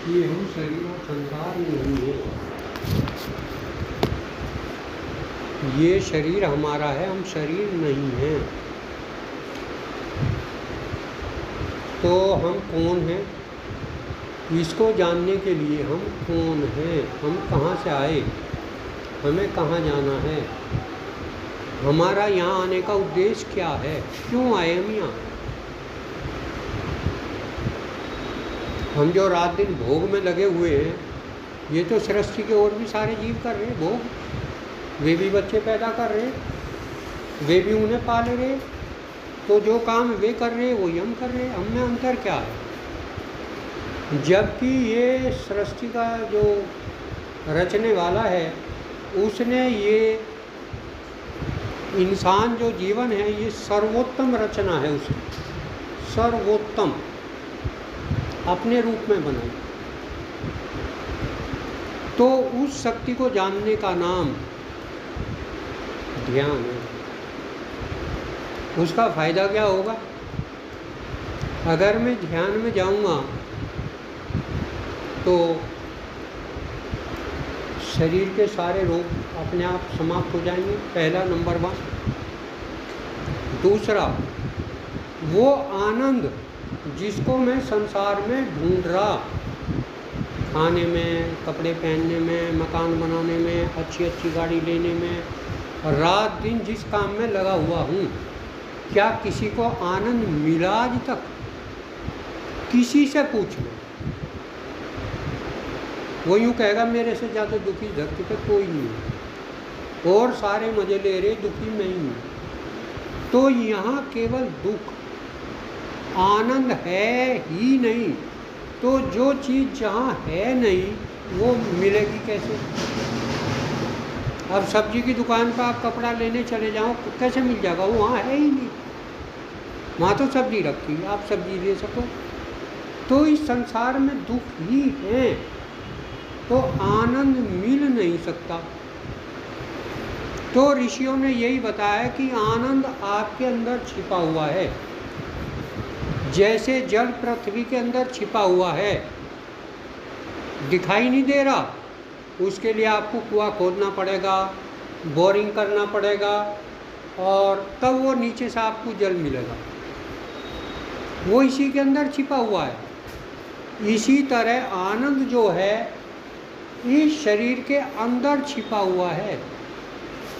ये हम शरीर और संसार नहीं है। ये शरीर हमारा है, हम शरीर नहीं हैं। तो हम कौन हैं, इसको जानने के लिए हम कौन हैं, हम कहाँ से आए, हमें कहाँ जाना है, हमारा यहाँ आने का उद्देश्य क्या है, क्यों आए हम यहाँ। हम जो रात दिन भोग में लगे हुए हैं, ये तो सृष्टि के और भी सारे जीव कर रहे हैं भोग। वे भी बच्चे पैदा कर रहे, वे भी उन्हें पाल रहे। तो जो काम वे कर रहे वही हम कर रहे, हम में अंतर क्या है। जबकि ये सृष्टि का जो रचने वाला है, उसने ये इंसान जो जीवन है, ये सर्वोत्तम रचना है उसकी, सर्वोत्तम अपने रूप में बनाई। तो उस शक्ति को जानने का नाम ध्यान है। उसका फायदा क्या होगा, अगर मैं ध्यान में जाऊंगा तो शरीर के सारे रोग अपने आप समाप्त हो जाएंगे, पहला नंबर 1। दूसरा, वो आनंद जिसको मैं संसार में ढूंढ रहा, खाने में, कपड़े पहनने में, मकान बनाने में, अच्छी अच्छी गाड़ी लेने में, रात दिन जिस काम में लगा हुआ हूँ, क्या किसी को आनंद मिला आज तक? किसी से पूछ लो, वो यूँ कहेगा मेरे से ज़्यादा दुखी धरती पे कोई नहीं है, और सारे मजे ले रहे, दुखी मैं ही हूँ। तो यहाँ केवल दुख, आनंद है ही नहीं। तो जो चीज़ जहाँ है नहीं, वो मिलेगी कैसे? अब सब्जी की दुकान पर आप कपड़ा लेने चले जाओ, कैसे मिल जाएगा? वो वहाँ है ही नहीं, वहाँ तो सब्जी रखी है, आप सब्जी ले सको। तो इस संसार में दुख ही है, तो आनंद मिल नहीं सकता। तो ऋषियों ने यही बताया कि आनंद आपके अंदर छिपा हुआ है, जैसे जल पृथ्वी के अंदर छिपा हुआ है, दिखाई नहीं दे रहा। उसके लिए आपको कुआं खोदना पड़ेगा, बोरिंग करना पड़ेगा, और तब वो नीचे से आपको जल मिलेगा। वो इसी के अंदर छिपा हुआ है। इसी तरह आनंद जो है इस शरीर के अंदर छिपा हुआ है।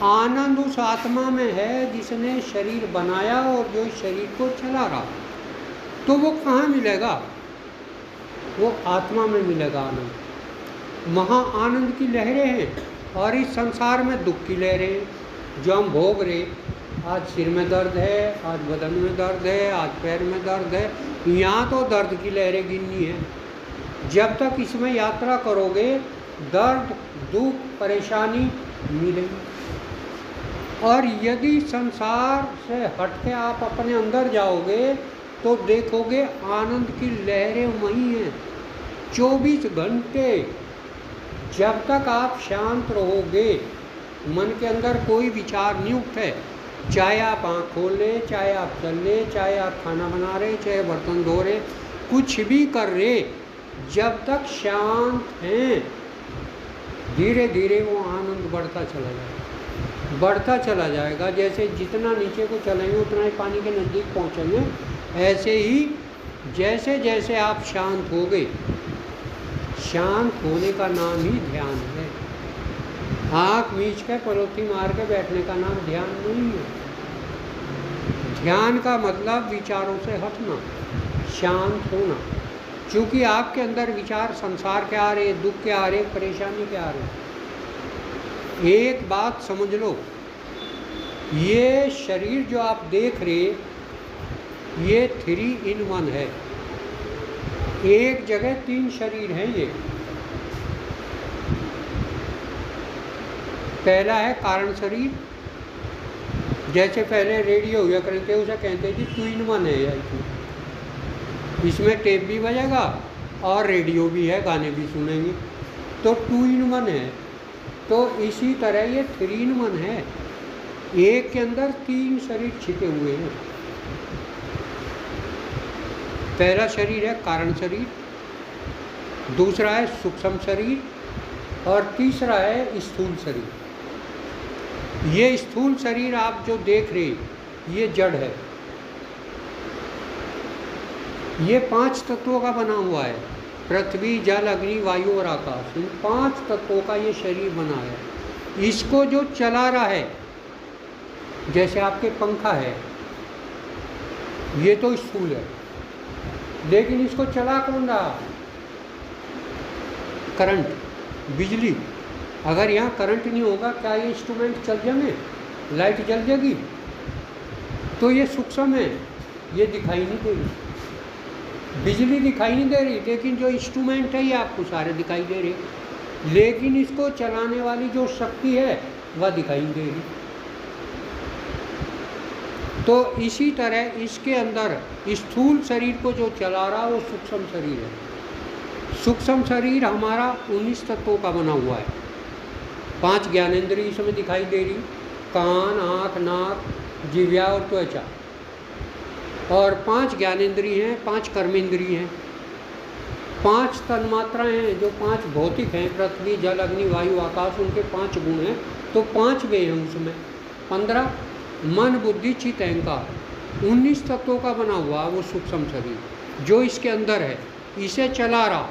आनंद उस आत्मा में है जिसने शरीर बनाया और जो शरीर को चला रहा। तो वो कहाँ मिलेगा? वो आत्मा में मिलेगा आनंद। वहाँ आनंद की लहरें हैं, और इस संसार में दुख की लहरें हैं जो हम भोग रहे। आज सिर में दर्द है, आज बदन में दर्द है, आज पैर में दर्द है। यहाँ तो दर्द की लहरें गिननी है। जब तक इसमें यात्रा करोगे, दर्द, दुख, परेशानी मिलेगी। और यदि संसार से हट के आप अपने अंदर जाओगे, तो देखोगे आनंद की लहरें वहीं हैं 24 घंटे। जब तक आप शांत रहोगे, मन के अंदर कोई विचार नहीं उठे, चाहे आप आँख खोल ले, चाहे आप चल ले, चाहे आप खाना बना रहे, चाहे बर्तन धो रहे, कुछ भी कर रहे, जब तक शांत हैं, धीरे धीरे वो आनंद बढ़ता चला जाएगा, बढ़ता चला जाएगा। जैसे जितना नीचे को चलेंगे उतना ही पानी के नज़दीक पहुँचेंगे। ऐसे ही जैसे जैसे आप शांत हो गए, शांत होने का नाम ही ध्यान है। आँख मीच के पलोथी मार के बैठने का नाम ध्यान नहीं है। ध्यान का मतलब विचारों से हटना, शांत होना। क्योंकि आपके अंदर विचार संसार के आ रहे, दुख के आ रहे, परेशानी के आ रहे। एक बात समझ लो, ये शरीर जो आप देख रहे, ये 3 in 1 है। एक जगह 3 शरीर हैं। ये पहला है कारण शरीर, जैसे पहले रेडियो हुआ करते उसे कहते थे 2 in 1 है। इसमें टेप भी बजेगा और रेडियो भी है, गाने भी सुनेंगे, तो 2 in 1 है। तो इसी तरह ये 3 in 1 है। एक के अंदर 3 शरीर छिपे हुए हैं। पहला शरीर है कारण शरीर, दूसरा है सूक्ष्म शरीर और तीसरा है स्थूल शरीर। ये स्थूल शरीर आप जो देख रहे, ये जड़ है। ये 5 तत्वों का बना हुआ है, पृथ्वी, जल, अग्नि, वायु और आकाश। इन 5 तत्वों का ये शरीर बना है। इसको जो चला रहा है, जैसे आपके पंखा है, ये तो स्थूल है, लेकिन इसको चला कौन रहा? करंट, बिजली। अगर यहाँ करंट नहीं होगा, क्या ये इंस्ट्रूमेंट चल जाएंगे? लाइट जल जाएगी? तो ये सूक्ष्म है, ये दिखाई नहीं दे रही। बिजली दिखाई नहीं दे रही, लेकिन जो इंस्ट्रूमेंट है ये आपको सारे दिखाई दे रहे। लेकिन इसको चलाने वाली जो शक्ति है वह दिखाई नहीं दे रही। तो इसी तरह इसके अंदर स्थूल शरीर को जो चला रहा वो सूक्ष्म शरीर है। सूक्ष्म शरीर हमारा 19 तत्वों का बना हुआ है। 5 ज्ञानेंद्रिय इसमें दिखाई दे रही, कान, आँख, नाक, जिह्वा और त्वचा। और 5 ज्ञानेंद्रिय हैं, 5 कर्मेंद्रिय हैं, 5 तन्मात्राएँ हैं जो 5 भौतिक हैं, पृथ्वी, जल, अग्नि, वायु, आकाश। उनके 5 गुण हैं, तो 5 वे हैं उसमें। 15 मन, बुद्धि, चित्त, अहंकार। 19 तत्वों का बना हुआ वो सूक्ष्म शरीर जो इसके अंदर है, इसे चला रहा।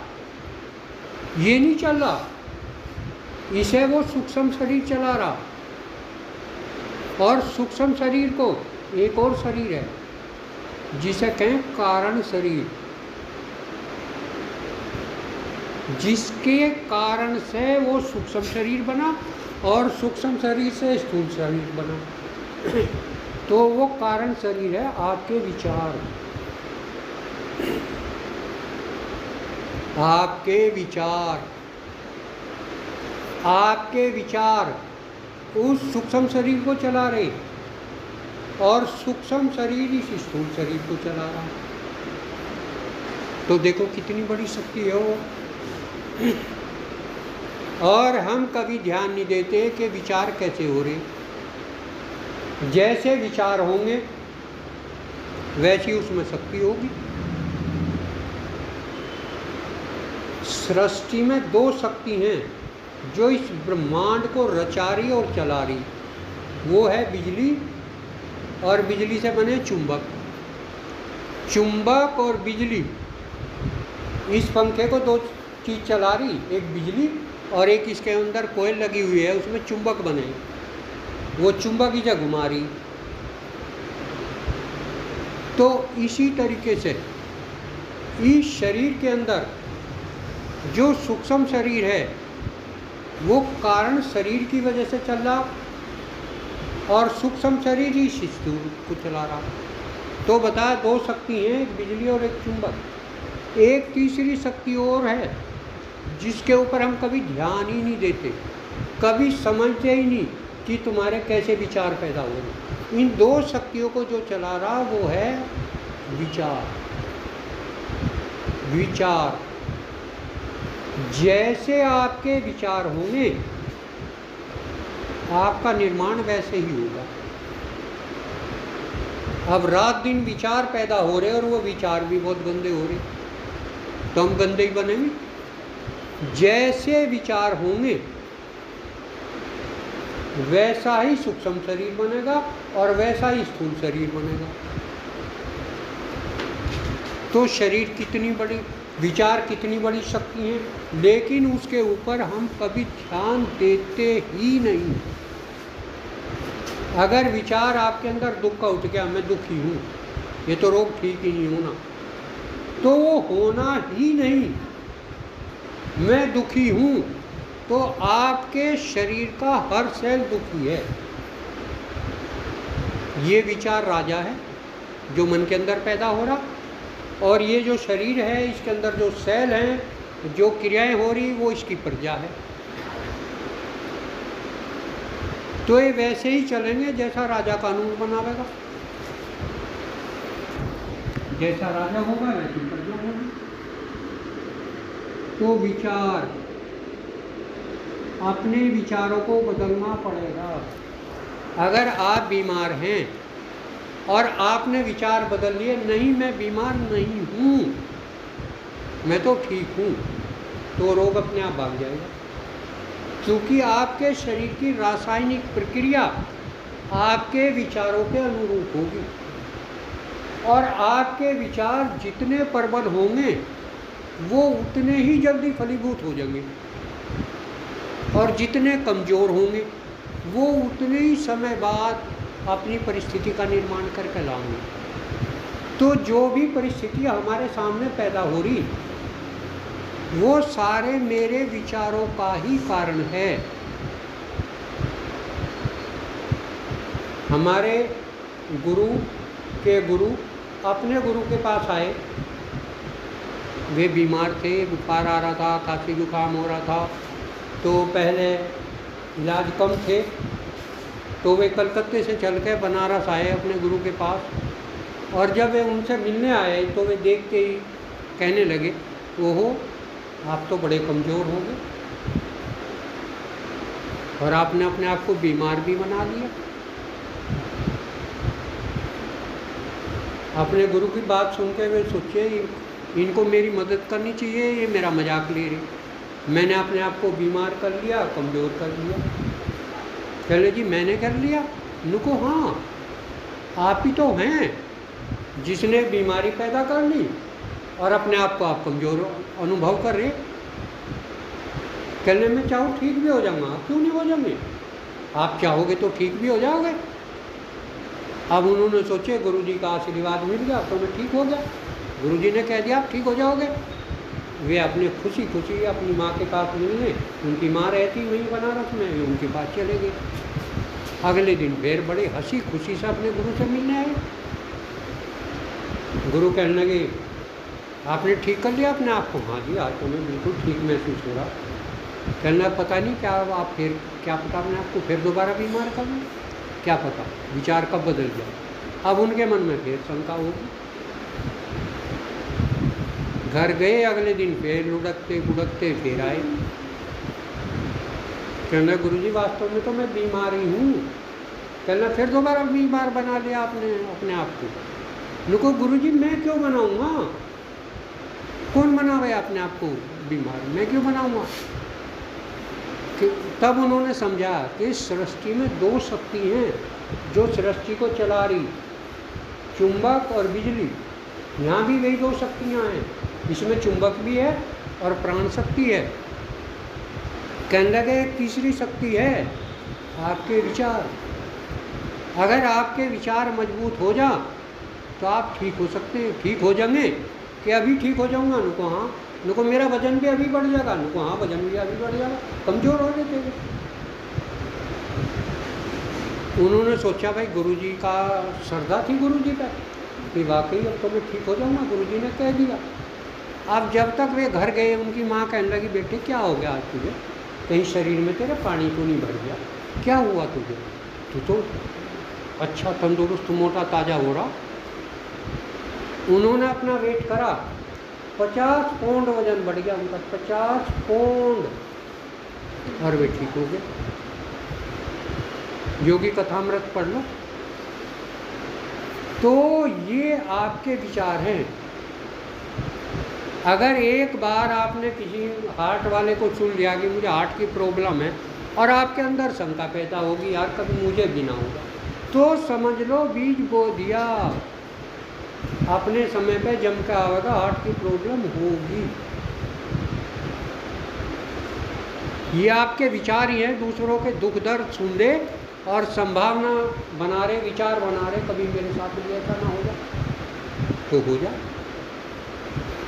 ये नहीं चल रहा, इसे वो सूक्ष्म शरीर चला रहा। और सूक्ष्म शरीर को एक और शरीर है जिसे कहें कारण शरीर, जिसके कारण से वो सूक्ष्म शरीर बना और सूक्ष्म शरीर से स्थूल शरीर बना। तो वो कारण शरीर है आपके विचार। आपके विचार, आपके विचार उस सूक्ष्म शरीर को चला रहे और सूक्ष्म शरीर इस स्थूल शरीर को चला रहा। तो देखो कितनी बड़ी शक्ति है वो। और हम कभी ध्यान नहीं देते कि विचार कैसे हो रहे। जैसे विचार होंगे वैसी उसमें शक्ति होगी। सृष्टि में 2 शक्ति हैं जो इस ब्रह्मांड को रचा रही और चला रही। वो है बिजली और बिजली से बने चुंबक। चुंबक और बिजली, इस पंखे को 2 चीज़ चला रही, एक बिजली और एक इसके अंदर कोयल लगी हुई है, उसमें चुंबक बने, वो चुंबक इसे घुमा रही। तो इसी तरीके से इस शरीर के अंदर जो सूक्ष्म शरीर है वो कारण शरीर की वजह से चल रहा और सूक्ष्म शरीर ही स्थूल को चला रहा। तो बताया 2 शक्ति हैं, एक बिजली और एक चुंबक। एक तीसरी शक्ति और है जिसके ऊपर हम कभी ध्यान ही नहीं देते, कभी समझते ही नहीं कि तुम्हारे कैसे विचार पैदा हो रहे। इन 2 शक्तियों को जो चला रहा वो है विचार। विचार, जैसे आपके विचार होंगे आपका निर्माण वैसे ही होगा। अब रात दिन विचार पैदा हो रहे और वो विचार भी बहुत गंदे हो रहे, तो हम गंदे ही बनेंगे। जैसे विचार होंगे वैसा ही सूक्ष्म शरीर बनेगा और वैसा ही स्थूल शरीर बनेगा। तो शरीर कितनी बड़ी, विचार कितनी बड़ी शक्ति है, लेकिन उसके ऊपर हम कभी ध्यान देते ही नहीं। अगर विचार आपके अंदर दुख का उठ गया, मैं दुखी हूँ, ये तो रोग ठीक ही नहीं होना, तो वो होना ही नहीं। मैं दुखी हूँ, तो आपके शरीर का हर सेल दुखी है। ये विचार राजा है जो मन के अंदर पैदा हो रहा, और ये जो शरीर है इसके अंदर जो सेल हैं, जो क्रियाएं हो रही, वो इसकी प्रजा है। तो ये वैसे ही चलेंगे जैसा राजा कानून बनावेगा। जैसा राजा होगा वैसी प्रजा होगी। तो विचार, अपने विचारों को बदलना पड़ेगा। अगर आप बीमार हैं और आपने विचार बदल लिए, नहीं मैं बीमार नहीं हूँ, मैं तो ठीक हूँ, तो रोग अपने आप भाग जाएगा, क्योंकि आपके शरीर की रासायनिक प्रक्रिया आपके विचारों के अनुरूप होगी, और आपके विचार जितने प्रबल होंगे वो उतने ही जल्दी फलीभूत हो जाएंगे, और जितने कमज़ोर होंगे वो उतने ही समय बाद अपनी परिस्थिति का निर्माण करके लाएंगे। तो जो भी परिस्थितियाँ हमारे सामने पैदा हो रही वो सारे मेरे विचारों का ही कारण है। हमारे गुरु के गुरु अपने गुरु के पास आए, वे बीमार थे, बुखार आ रहा था, खांसी जुकाम हो रहा था, तो पहले इलाज कम थे, तो वे कलकत्ते से चल के बनारस आए अपने गुरु के पास। और जब वे उनसे मिलने आए तो वे देख के ही कहने लगे, ओहो आप तो बड़े कमज़ोर हो गए और आपने अपने आप को बीमार भी बना लिया। अपने गुरु की बात सुन के वे सोचे इनको मेरी मदद करनी चाहिए, ये मेरा मजाक ले रही। मैंने अपने आप को बीमार कर लिया, कमज़ोर कर लिया। चले जी मैंने कर लिया? उनको हाँ, आप ही तो हैं जिसने बीमारी पैदा कर ली और अपने आप को आप कमज़ोर अनुभव कर रहे। कहने में चाहो ठीक भी हो जाऊंगा। आप क्यों नहीं हो जाएंगे? आप चाहोगे तो ठीक भी हो जाओगे। अब उन्होंने सोचे गुरुजी का आशीर्वाद मिल गया तो मैं ठीक हो गया। गुरुजी ने कह दिया आप ठीक हो जाओगे। वे अपने खुशी खुशी अपनी माँ के पास मिलने, उनकी माँ रहती वहीं बनारस में, वे उनके पास चले गए। अगले दिन फिर बड़े हंसी खुशी से अपने गुरु से मिलने आए। गुरु कहने लगे आपने ठीक कर लिया अपने आप को? हाँ जी आज तो मैं बिल्कुल ठीक महसूस हो रहा। कहना पता नहीं क्या आप फिर क्या पता अपने आपको फिर दोबारा बीमार कर लें, क्या पता विचार कब बदल जाए। अब उनके मन में फिर शंका होगी। घर गए, अगले दिन फिर लुढ़कते बुढ़कते फिर आए। कहना गुरुजी वास्तव में तो मैं बीमार ही हूँ। कहना फिर दोबारा बीमार बना लिया आपने अपने आप को। उनको गुरुजी मैं क्यों बनाऊँगा? कौन बनावे अपने आप को बीमार? मैं क्यों बनाऊँगा? तब उन्होंने समझा कि सृष्टि में दो शक्ति हैं जो सृष्टि को चला रही, चुंबक और बिजली। यहाँ भी वही दो शक्तियाँ हैं, इसमें चुंबक भी है और प्राण शक्ति है। कहने लगे तीसरी शक्ति है आपके विचार। अगर आपके विचार मजबूत हो जा तो आप ठीक हो सकते हैं। ठीक हो जाएंगे कि अभी ठीक हो जाऊंगा? उनको हाँ। उनको मेरा वजन भी अभी बढ़ जाएगा? उनको हाँ वजन भी अभी बढ़ जाएगा। कमज़ोर हो जाते थे। उन्होंने सोचा भाई गुरुजी का श्रद्धा थी गुरुजी का कि वाकई अब तो मैं ठीक हो जाऊंगा, गुरुजी ने कह दिया। अब जब तक वे घर गए उनकी माँ कहने लगी बेटे क्या हो गया आज तुझे? कहीं शरीर में तेरे पानी तो नहीं भर गया? क्या हुआ तुझे? तू तो अच्छा तंदुरुस्त मोटा ताज़ा हो रहा। उन्होंने अपना वेट करा, 50 पौंड वजन बढ़ गया उनका, 50 पौंड, और वे ठीक हो गए। योगी कथामृत पढ़ लो। तो ये आपके विचार हैं। अगर एक बार आपने किसी हार्ट वाले को सुन लिया कि मुझे हार्ट की प्रॉब्लम है और आपके अंदर शंका पैदा होगी यार कभी मुझे भी ना होगा, तो समझ लो बीज बो दिया। अपने समय पे जम के आएगा, हार्ट की प्रॉब्लम होगी। ये आपके विचार ही हैं, दूसरों के दुख दर्द सुन दे और संभावना बना रहे, विचार बना रहे कभी मेरे साथ भी ऐसा ना हो जाए तो हो जाए।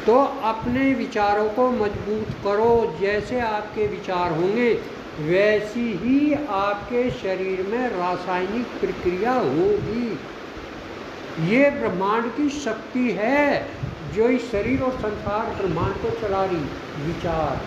तो अपने विचारों को मजबूत करो। जैसे आपके विचार होंगे वैसी ही आपके शरीर में रासायनिक प्रक्रिया होगी। ये ब्रह्मांड की शक्ति है जो इस शरीर और संसार ब्रह्मांड को चला रही, विचार।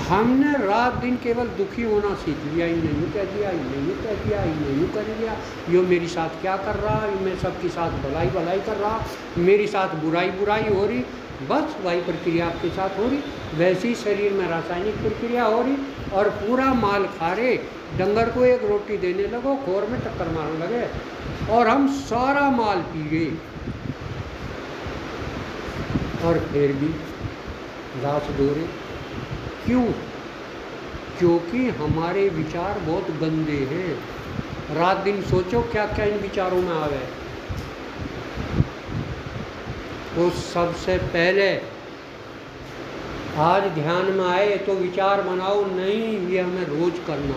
हमने रात दिन केवल दुखी होना सीख लिया, इन्हें यूँ कह दिया, इन्हें यूँ कह दिया, इन्हें यूँ कर दिया, यो मेरे साथ क्या कर रहा, मैं सबके साथ भलाई भलाई कर रहा, मेरे साथ बुराई बुराई हो रही। बस वही प्रक्रिया आपके साथ हो रही, वैसी शरीर में रासायनिक प्रक्रिया हो रही और पूरा माल खा रहे। डंगर को एक रोटी देने लगो, खोर में टक्कर मारने लगे और हम सारा माल पी गए और फिर भी दास दोहरे। क्यों? क्योंकि हमारे विचार बहुत गंदे हैं। रात दिन सोचो क्या क्या इन विचारों में आवे। तो सबसे पहले आज ध्यान में आए तो विचार बनाओ, नहीं ये हमें रोज करना।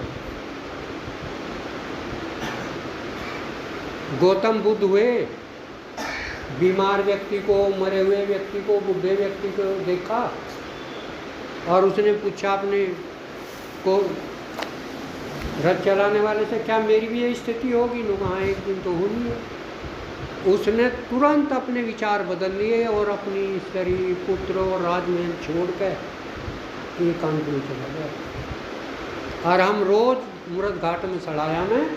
गौतम बुद्ध हुए, बीमार व्यक्ति को, मरे हुए व्यक्ति को, बूढ़े व्यक्ति को देखा और उसने पूछा अपने को रथ चलाने वाले से, क्या मेरी भी ये स्थिति होगी? लोग हाँ, एक दिन तो होनी है। उसने तुरंत अपने विचार बदल लिए और अपनी स्त्री, पुत्र और राजमहल छोड़ कर एकांत में चला गया। और हम रोज मूर्त घाट में सड़ाया में,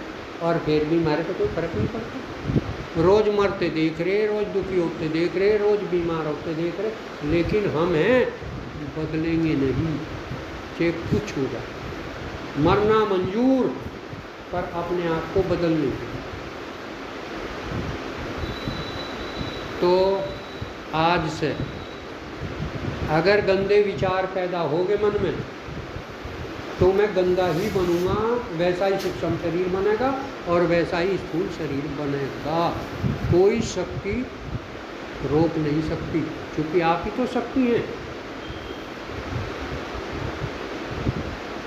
और फिर भी हमारे को कोई फर्क नहीं पड़ता। रोज मरते देख रहे, रोज दुखी होते देख रहे, रोज बीमार होते देख रहे, लेकिन हम हैं बदलेंगे नहीं, चाहे कुछ हो जाए। मरना मंजूर, पर अपने आप को बदलने के। तो आज से अगर गंदे विचार पैदा हो गए मन में, तो मैं गंदा ही बनूंगा, वैसा ही सूक्ष्म शरीर बनेगा और वैसा ही स्थूल शरीर बनेगा। कोई शक्ति रोक नहीं सकती, क्योंकि आप ही तो शक्ति हैं।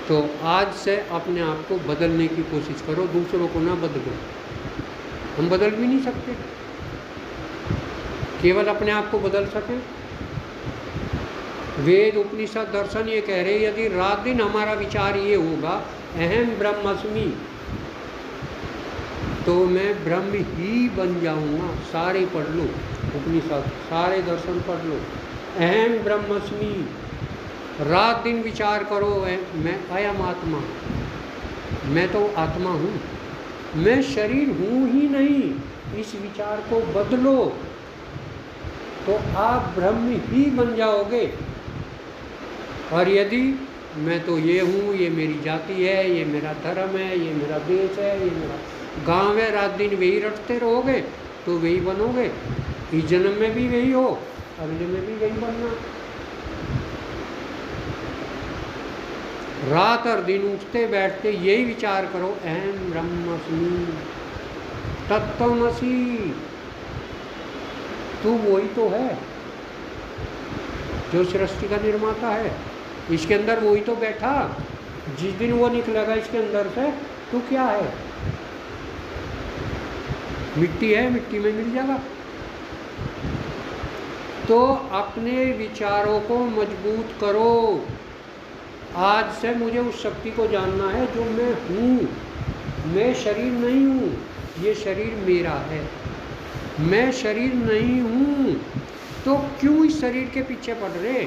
तो आज से अपने आप को बदलने की कोशिश करो, दूसरों को ना बदलो। हम बदल भी नहीं सकते, केवल अपने आप को बदल सकें। वेद, उपनिषद, दर्शन ये कह रहे, यदि रात दिन हमारा विचार ये होगा अहम ब्रह्मस्मि, तो मैं ब्रह्म ही बन जाऊंगा। सारे पढ़ लो उपनिषद, सारे दर्शन पढ़ लो। अहम ब्रह्मस्मि, रात दिन विचार करो, मैं अयम आत्मा, मैं तो आत्मा हूँ, मैं शरीर हूँ ही नहीं। इस विचार को बदलो तो आप ब्रह्म ही बन जाओगे। और यदि मैं तो ये हूँ, ये मेरी जाति है, ये मेरा धर्म है, ये मेरा देश है, ये मेरा गांव है, रात दिन वही रटते रहोगे तो वही बनोगे। इस जन्म में भी वही हो, अगले में भी वही बनना। रात और दिन उठते बैठते यही विचार करो, अहम ब्रह्मस्मि तत्त्वमसि। तू वही तो है जो सृष्टि का निर्माता है, इसके अंदर वही तो बैठा। जिस दिन वो निकलेगा इसके अंदर से, तू क्या है? मिट्टी है, मिट्टी में मिल जाएगा। तो अपने विचारों को मजबूत करो। आज से मुझे उस शक्ति को जानना है जो मैं हूँ। मैं शरीर नहीं हूँ, ये शरीर मेरा है। मैं शरीर नहीं हूँ, तो क्यों इस शरीर के पीछे पड़ रहे?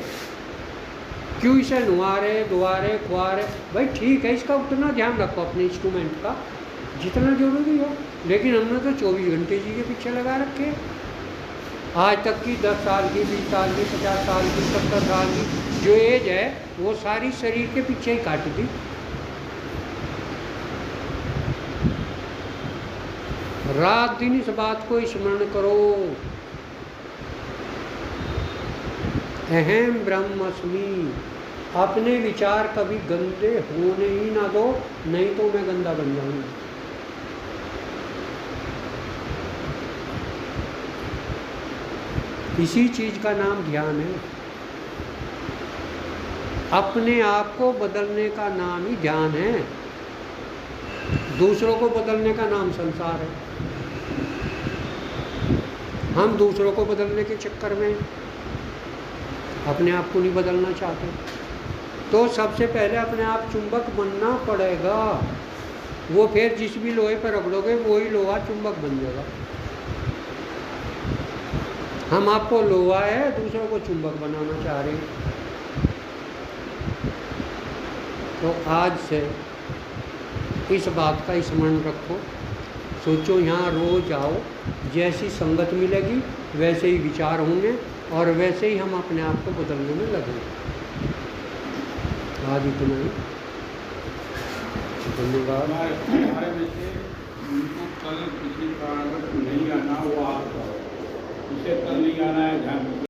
क्यों इसे नुआ रहे, धुआ रहे, खुआ रहे? भाई ठीक है, इसका उतना ध्यान रखो अपने इंस्ट्रूमेंट का जितना जरूरी हो, लेकिन हमने तो 24 घंटे जी के पीछे लगा रखे। आज तक की 10 साल की, 20 साल की, 50 साल की, 70 साल की जो एज है, वो सारी शरीर के पीछे ही काट दी। रात दिन इस बात को स्मरण करो, अहम ब्रह्मस्मि। अपने विचार कभी गंदे होने ही ना दो, नहीं तो मैं गंदा बन जाऊंगा। इसी चीज का नाम ध्यान है। अपने आप को बदलने का नाम ही ध्यान है। दूसरों को बदलने का नाम संसार है। हम दूसरों को बदलने के चक्कर में अपने आप को नहीं बदलना चाहते। तो सबसे पहले अपने आप चुंबक बनना पड़ेगा। वो फिर जिस भी लोहे पर रगड़ोगे वही लोहा चुंबक बन जाएगा। हम आपको लोहा है, दूसरों को चुंबक बनाना चाह रहे हैं। तो आज से इस बात का स्मरण रखो। सोचो यहाँ रोज आओ, जैसी संगत मिलेगी वैसे ही विचार होंगे और वैसे ही हम अपने आप को बदलने में लगेंगे। आज इतना ही, धन्यवाद। हमारे में से उनको कल किसी कारणवश नहीं आना, वो आप इसे कल